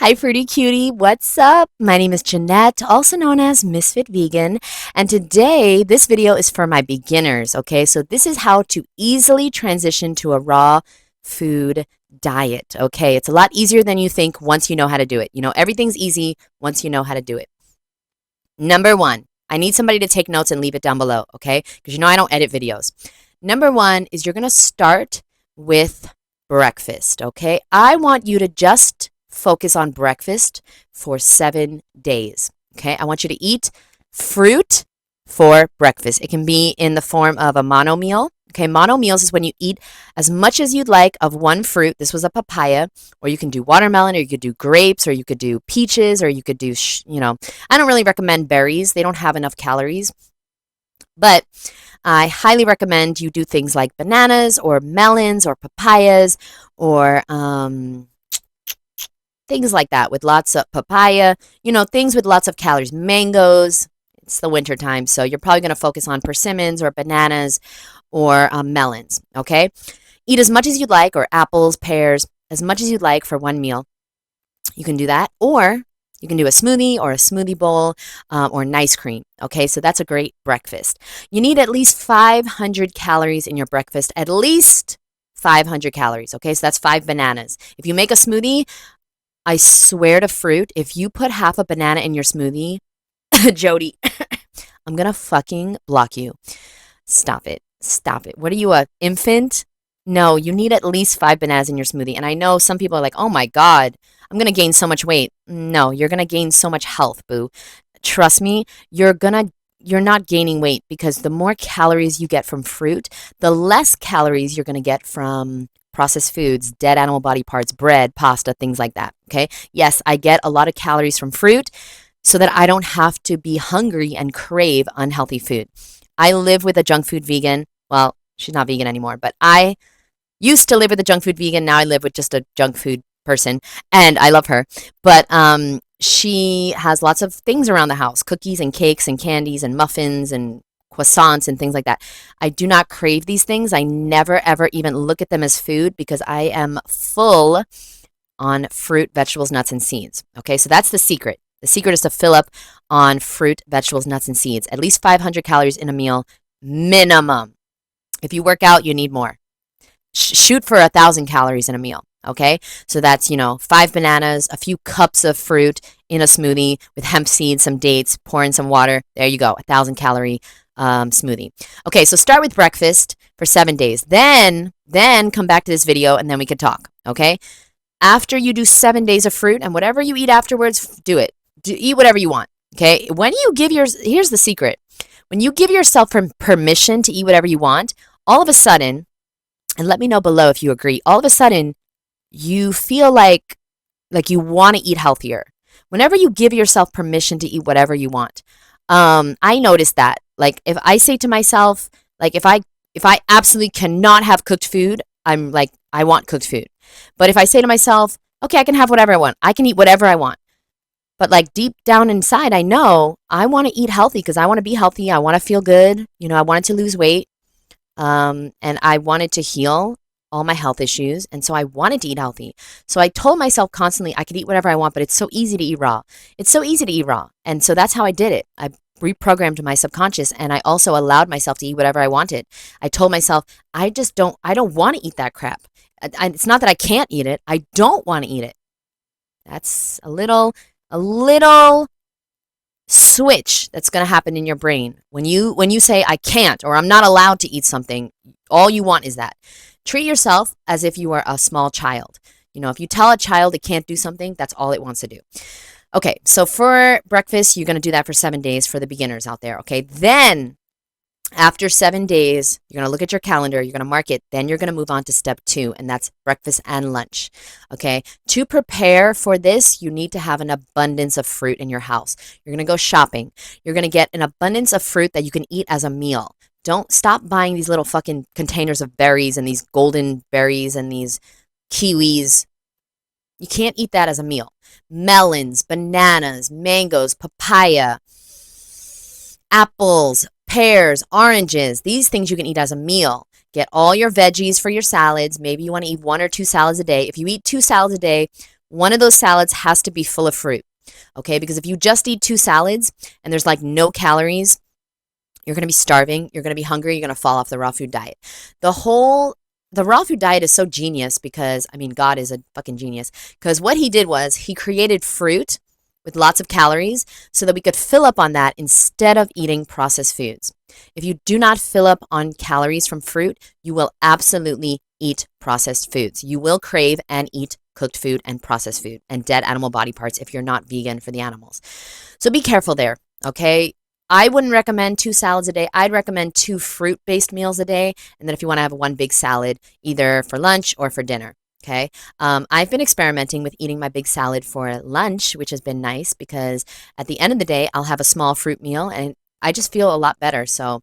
Hi, Fruity Cutie. What's up? My name is Jeanette, also known as Ms.FitVegan, and today this video is for my beginners, okay? So this is how to easily transition to a raw food diet, okay? It's a lot easier than you think once you know how to do it. You know, everything's easy once you know how to do it. Number one, I need somebody to take notes and leave it down below, okay? Because you know I don't edit videos. Number one is you're going to start with breakfast, okay? I want you to just focus on breakfast for 7 days, okay? I want you to eat fruit for breakfast. It can be in the form of a mono meal, okay? Mono meals is when you eat as much as you'd like of one fruit. This was a papaya, or you can do watermelon, or you could do grapes, or you could do peaches, or you could do, I don't really recommend berries. They don't have enough calories. But I highly recommend you do things like bananas or melons or papayas or things like that with lots of papaya, things with lots of calories. Mangoes, it's the winter time, so you're probably going to focus on persimmons or bananas or melons, okay? Eat as much as you'd like, or apples, pears, as much as you'd like for one meal. You can do that, or you can do a smoothie or a smoothie bowl or an ice cream. Okay, so that's a great breakfast. You need at least 500 calories in your breakfast, at least 500 calories. Okay, so that's 5 bananas. If you make a smoothie, I swear to fruit, if you put half a banana in your smoothie, Jody, I'm going to fucking block you. Stop it. Stop it. What are you, a infant? No, you need at least 5 bananas in your smoothie. And I know some people are like, oh my God, I'm going to gain so much weight. No, you're going to gain so much health, boo. Trust me, you're not gaining weight, because the more calories you get from fruit, the less calories you're going to get from processed foods, dead animal body parts, bread, pasta, things like that. Okay? Yes, I get a lot of calories from fruit so that I don't have to be hungry and crave unhealthy food. I live with a junk food vegan. Well, she's not vegan anymore, but I used to live with a junk food vegan. Now I live with just a junk food person, and I love her. But she has lots of things around the house, cookies and cakes and candies and muffins and croissants and things like that. I do not crave these things. I never, ever even look at them as food, because I am full on fruit, vegetables, nuts, and seeds. Okay, so that's the secret. The secret is to fill up on fruit, vegetables, nuts, and seeds. At least 500 calories in a meal, minimum. If you work out, you need more. Shoot for 1,000 calories in a meal. Okay, so that's 5 bananas, a few cups of fruit in a smoothie with hemp seeds, some dates, pour in some water. There you go, 1,000 calorie smoothie. Okay, so start with breakfast for 7 days. Then come back to this video, and then we could talk. Okay, after you do 7 days of fruit, and whatever you eat afterwards, do it. Eat whatever you want. Okay, when you give here's the secret. When you give yourself permission to eat whatever you want, all of a sudden, and let me know below if you agree, all of a sudden you feel like you want to eat healthier. Whenever you give yourself permission to eat whatever you want. I noticed that. Like, if I say to myself, like, if I absolutely cannot have cooked food, I'm like, I want cooked food. But if I say to myself, okay, I can have whatever I want, I can eat whatever I want. But like deep down inside, I know I want to eat healthy, because I want to be healthy. I want to feel good. I wanted to lose weight. And I wanted to heal all my health issues, and so I wanted to eat healthy. So I told myself constantly I could eat whatever I want, but it's so easy to eat raw. It's so easy to eat raw. And so that's how I did it. I reprogrammed my subconscious, and I also allowed myself to eat whatever I wanted. I told myself, I don't want to eat that crap. It's not that I can't eat it. I don't want to eat it. That's a little switch that's going to happen in your brain. When you say I can't, or I'm not allowed to eat something, all you want is that. Treat yourself as if you are a small child. If you tell a child it can't do something, that's all it wants to do. Okay, so for breakfast, you're going to do that for 7 days for the beginners out there, okay? Then, after 7 days, you're going to look at your calendar, you're going to mark it, then you're going to move on to step 2, and that's breakfast and lunch, okay? To prepare for this, you need to have an abundance of fruit in your house. You're going to go shopping. You're going to get an abundance of fruit that you can eat as a meal. Don't stop buying these little fucking containers of berries and these golden berries and these kiwis. You can't eat that as a meal. Melons, bananas, mangoes, papaya, apples, pears, oranges. These things you can eat as a meal. Get all your veggies for your salads. Maybe you want to eat 1 or 2 salads a day. If you eat 2 salads a day, one of those salads has to be full of fruit. Okay, because if you just eat 2 salads and there's like no calories, you're going to be starving, you're going to be hungry, you're going to fall off the raw food diet. The raw food diet is so genius because, I mean, God is a fucking genius. Because what he did was he created fruit with lots of calories so that we could fill up on that instead of eating processed foods. If you do not fill up on calories from fruit, you will absolutely eat processed foods. You will crave and eat cooked food and processed food and dead animal body parts if you're not vegan for the animals. So be careful there, okay? I wouldn't recommend 2 salads a day. I'd recommend 2 fruit-based meals a day. And then if you want to have one big salad, either for lunch or for dinner. Okay. I've been experimenting with eating my big salad for lunch, which has been nice because at the end of the day, I'll have a small fruit meal and I just feel a lot better. So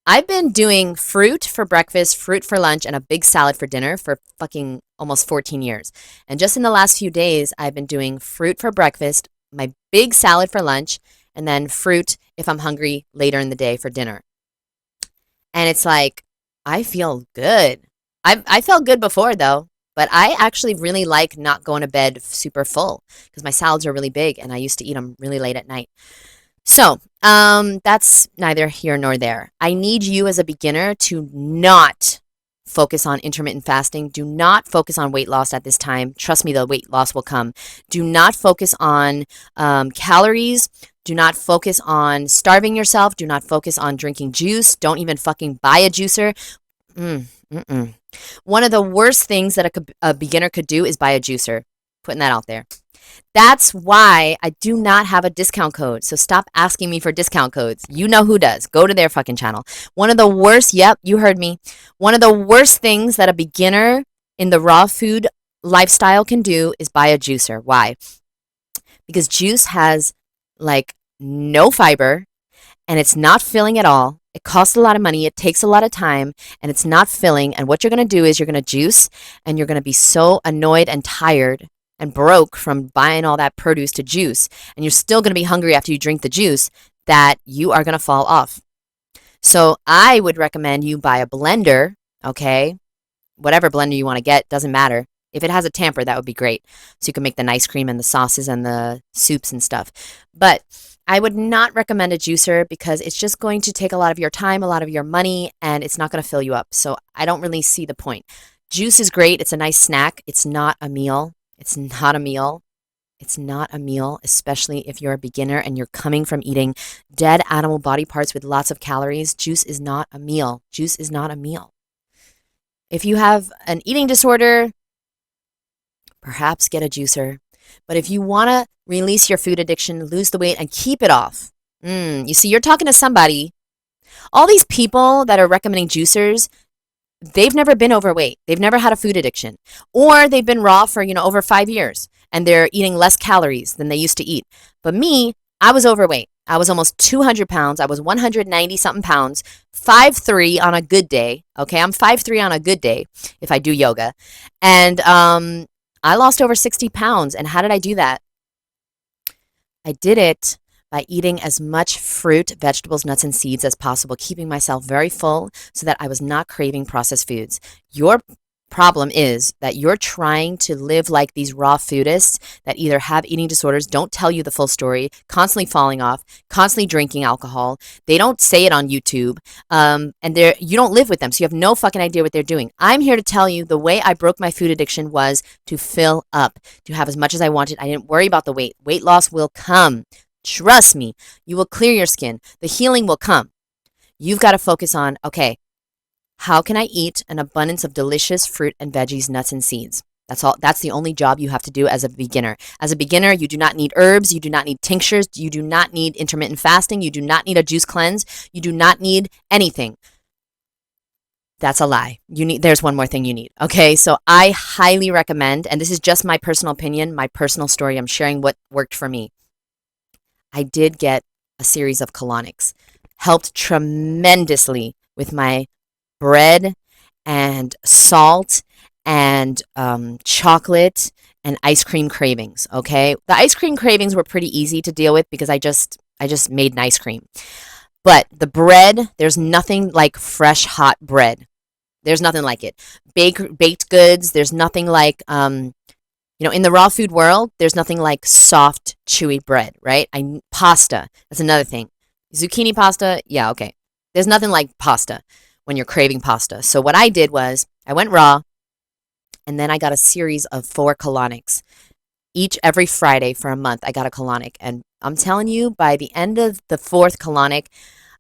I've been doing fruit for breakfast, fruit for lunch, and a big salad for dinner for fucking almost 14 years. And just in the last few days, I've been doing fruit for breakfast, my big salad for lunch, and then fruit if I'm hungry later in the day for dinner. And it's like, I feel good. I felt good before though, but I actually really like not going to bed super full because my salads are really big and I used to eat them really late at night. So, that's neither here nor there. I need you as a beginner to not focus on intermittent fasting. Do not focus on weight loss at this time. Trust me, the weight loss will come. Do not focus on calories. Do not focus on starving yourself. Do not focus on drinking juice. Don't even fucking buy a juicer. One of the worst things that a beginner could do is buy a juicer. Putting that out there. That's why I do not have a discount code. So stop asking me for discount codes. You know who does. Go to their fucking channel. One of the worst, yep, you heard me. One of the worst things that a beginner in the raw food lifestyle can do is buy a juicer. Why? Because juice has like no fiber and it's not filling at all. It costs a lot of money. It takes a lot of time and it's not filling. And what you're going to do is you're going to juice and you're going to be so annoyed and tired and broke from buying all that produce to juice, and you're still going to be hungry after you drink the juice, that you are going to fall off. So I would recommend you buy a blender, okay? Whatever blender you want to get, doesn't matter. If it has a tamper, that would be great. So you can make the nice cream and the sauces and the soups and stuff. But I would not recommend a juicer because it's just going to take a lot of your time, a lot of your money, and it's not going to fill you up. So I don't really see the point. Juice is great. It's a nice snack. It's not a meal. It's not a meal. It's not a meal, especially if you're a beginner and you're coming from eating dead animal body parts with lots of calories. Juice is not a meal. Juice is not a meal. If you have an eating disorder, perhaps get a juicer. But if you want to release your food addiction, lose the weight, and keep it off, you see, you're talking to somebody. All these people that are recommending juicers, they've never been overweight. They've never had a food addiction. Or they've been raw for, over 5 years and they're eating less calories than they used to eat. But me, I was overweight. I was almost 200 pounds. I was 190 something pounds, 5'3" on a good day. Okay, I'm 5'3" on a good day if I do yoga. And I lost over 60 pounds. And how did I do that? I did it by eating as much fruit, vegetables, nuts, and seeds as possible, keeping myself very full so that I was not craving processed foods. Your problem is that you're trying to live like these raw foodists that either have eating disorders, don't tell you the full story, constantly falling off, constantly drinking alcohol. They don't say it on YouTube, and you don't live with them, so you have no fucking idea what they're doing. I'm here to tell you the way I broke my food addiction was to fill up, to have as much as I wanted. I didn't worry about the weight. Weight loss will come. Trust me, you will clear your skin. The healing will come. You've got to focus on, okay, how can I eat an abundance of delicious fruit and veggies, nuts, and seeds? That's all. That's the only job you have to do as a beginner. As a beginner, you do not need herbs. You do not need tinctures. You do not need intermittent fasting. You do not need a juice cleanse. You do not need anything. That's a lie. There's one more thing you need. Okay, so I highly recommend, and this is just my personal opinion, my personal story. I'm sharing what worked for me. I did get a series of colonics. Helped tremendously with my bread and salt and chocolate and ice cream cravings, okay? The ice cream cravings were pretty easy to deal with because I just made an ice cream. But the bread, there's nothing like fresh, hot bread. There's nothing like it. Baked goods, there's nothing like, In the raw food world, there's nothing like soft, chewy bread, right? Pasta, that's another thing. Zucchini pasta, yeah, okay. There's nothing like pasta when you're craving pasta. So what I did was I went raw, and then I got a series of 4 colonics. Every Friday for a month, I got a colonic. And I'm telling you, by the end of the 4th colonic,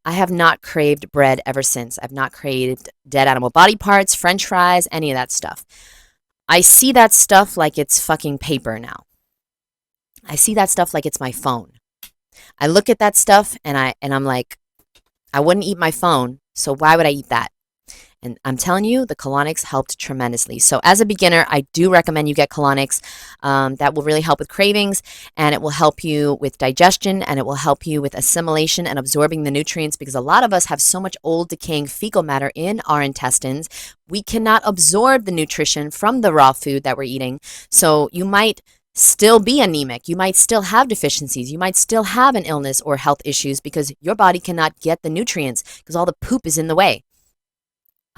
I have not craved bread ever since. I've not craved dead animal body parts, French fries, any of that stuff. I see that stuff like it's fucking paper now. I see that stuff like it's my phone. I look at that stuff and I'm like, I wouldn't eat my phone, so why would I eat that? And I'm telling you, the colonics helped tremendously. So as a beginner, I do recommend you get colonics. That will really help with cravings, and it will help you with digestion, and it will help you with assimilation and absorbing the nutrients, because a lot of us have so much old decaying fecal matter in our intestines. We cannot absorb the nutrition from the raw food that we're eating. So you might still be anemic. You might still have deficiencies. You might still have an illness or health issues because your body cannot get the nutrients because all the poop is in the way.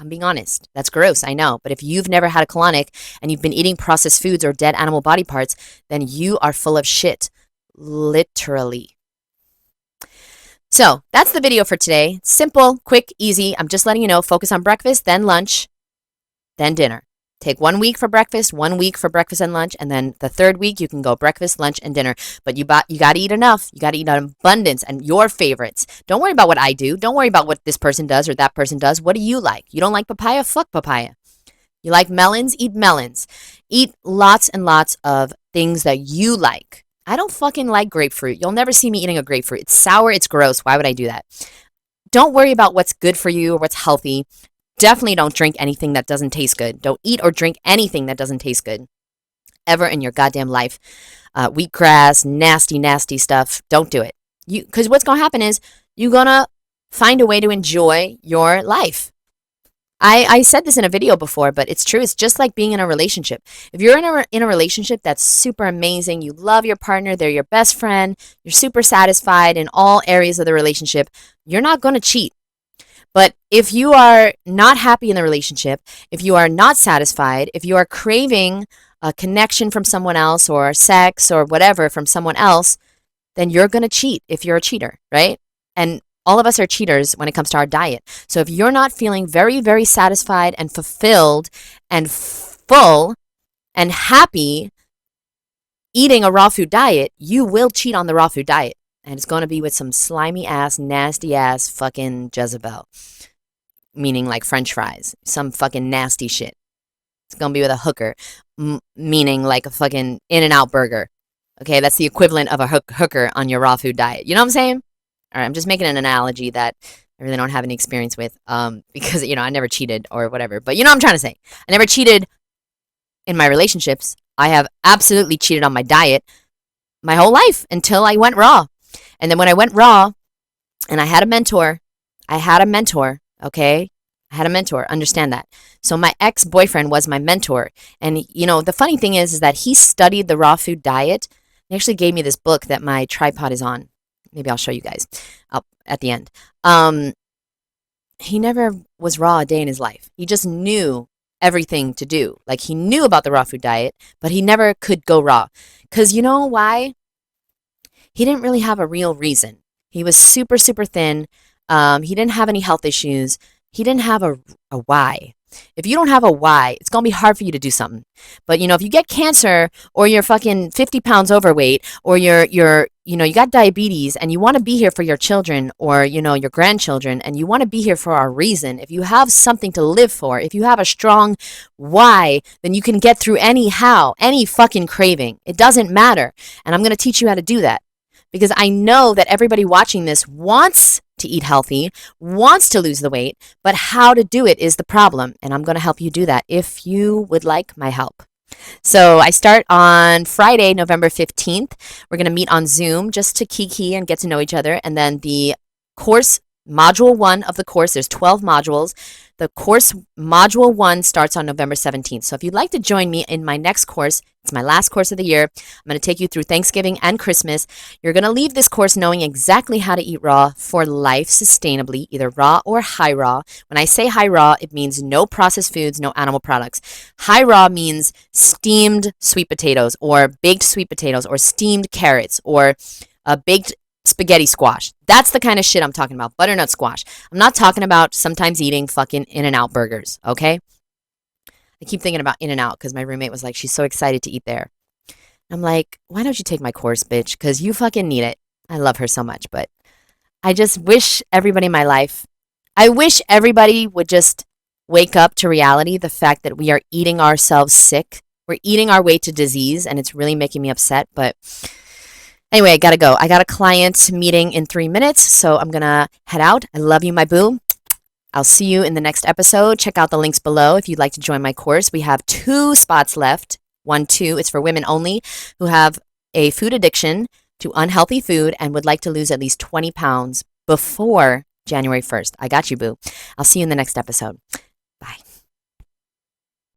I'm being honest. That's gross, I know. But if you've never had a colonic and you've been eating processed foods or dead animal body parts, then you are full of shit. Literally. So that's the video for today. Simple, quick, easy. I'm just letting you know, focus on breakfast, then lunch, then dinner. Take 1 week for breakfast, 1 week for breakfast and lunch, and then the 3rd week you can go breakfast, lunch, and dinner. But you got to eat enough. You got to eat in abundance and your favorites. Don't worry about what I do. Don't worry about what this person does or that person does. What do you like? You don't like papaya? Fuck papaya. You like melons? Eat melons. Eat lots and lots of things that you like. I don't fucking like grapefruit. You'll never see me eating a grapefruit. It's sour. It's gross. Why would I do that? Don't worry about what's good for you or what's healthy. Definitely don't drink anything that doesn't taste good. Don't eat or drink anything that doesn't taste good ever in your goddamn life. Wheatgrass, nasty, nasty stuff. Don't do it. Because what's going to happen is you're going to find a way to enjoy your life. I said this in a video before, but it's true. It's just like being in a relationship. If you're in a relationship that's super amazing, you love your partner, they're your best friend, you're super satisfied in all areas of the relationship, you're not going to cheat. But if you are not happy in the relationship, if you are not satisfied, if you are craving a connection from someone else or sex or whatever from someone else, then you're going to cheat if you're a cheater, right? And all of us are cheaters when it comes to our diet. So if you're not feeling very, very satisfied and fulfilled and full and happy eating a raw food diet, you will cheat on the raw food diet. And it's going to be with some slimy ass, nasty ass fucking Jezebel. Meaning like French fries. Some fucking nasty shit. It's going to be with a hooker. Meaning like a fucking In-N-Out burger. Okay, that's the equivalent of a hooker on your raw food diet. You know what I'm saying? All right, I'm just making an analogy that I really don't have any experience with. Because, I never cheated or whatever. But you know what I'm trying to say. I never cheated in my relationships. I have absolutely cheated on my diet my whole life until I went raw. And then when I went raw and I had a mentor, okay? I had a mentor, understand that. So my ex-boyfriend was my mentor. And, the funny thing is that he studied the raw food diet. He actually gave me this book that my tripod is on. Maybe I'll show you guys at the end. He never was raw a day in his life. He just knew everything to do. Like he knew about the raw food diet, but he never could go raw. Because you know why? He didn't really have a real reason. He was super, super thin. He didn't have any health issues. He didn't have a why. If you don't have a why, it's going to be hard for you to do something. But, if you get cancer or you're fucking 50 pounds overweight or you got diabetes and you want to be here for your children or, your grandchildren and you want to be here for a reason, if you have something to live for, if you have a strong why, then you can get through any fucking craving. It doesn't matter. And I'm going to teach you how to do that. Because I know that everybody watching this wants to eat healthy, wants to lose the weight, but how to do it is the problem. And I'm going to help you do that if you would like my help. So I start on Friday, November 15th. We're going to meet on Zoom just to kiki and get to know each other. And then the course Module 1 of the course, there's 12 modules. The course module 1 starts on November 17th. So if you'd like to join me in my next course, it's my last course of the year. I'm going to take you through Thanksgiving and Christmas. You're going to leave this course knowing exactly how to eat raw for life sustainably, either raw or high raw. When I say high raw, it means no processed foods, no animal products. High raw means steamed sweet potatoes or baked sweet potatoes or steamed carrots or baked spaghetti squash. That's the kind of shit I'm talking about. Butternut squash. I'm not talking about sometimes eating fucking In-N-Out burgers, okay? I keep thinking about In-N-Out because my roommate was like, she's so excited to eat there. I'm like, why don't you take my course, bitch? Because you fucking need it. I love her so much, but I just wish everybody in my life, I wish everybody would just wake up to reality, the fact that we are eating ourselves sick. We're eating our way to disease, and it's really making me upset, but anyway, I gotta go. I got a client meeting in 3 minutes, so I'm gonna head out. I love you, my boo. I'll see you in the next episode. Check out the links below if you'd like to join my course. We have 2 spots left. 1, 2. It's for women only who have a food addiction to unhealthy food and would like to lose at least 20 pounds before January 1st. I got you, boo. I'll see you in the next episode.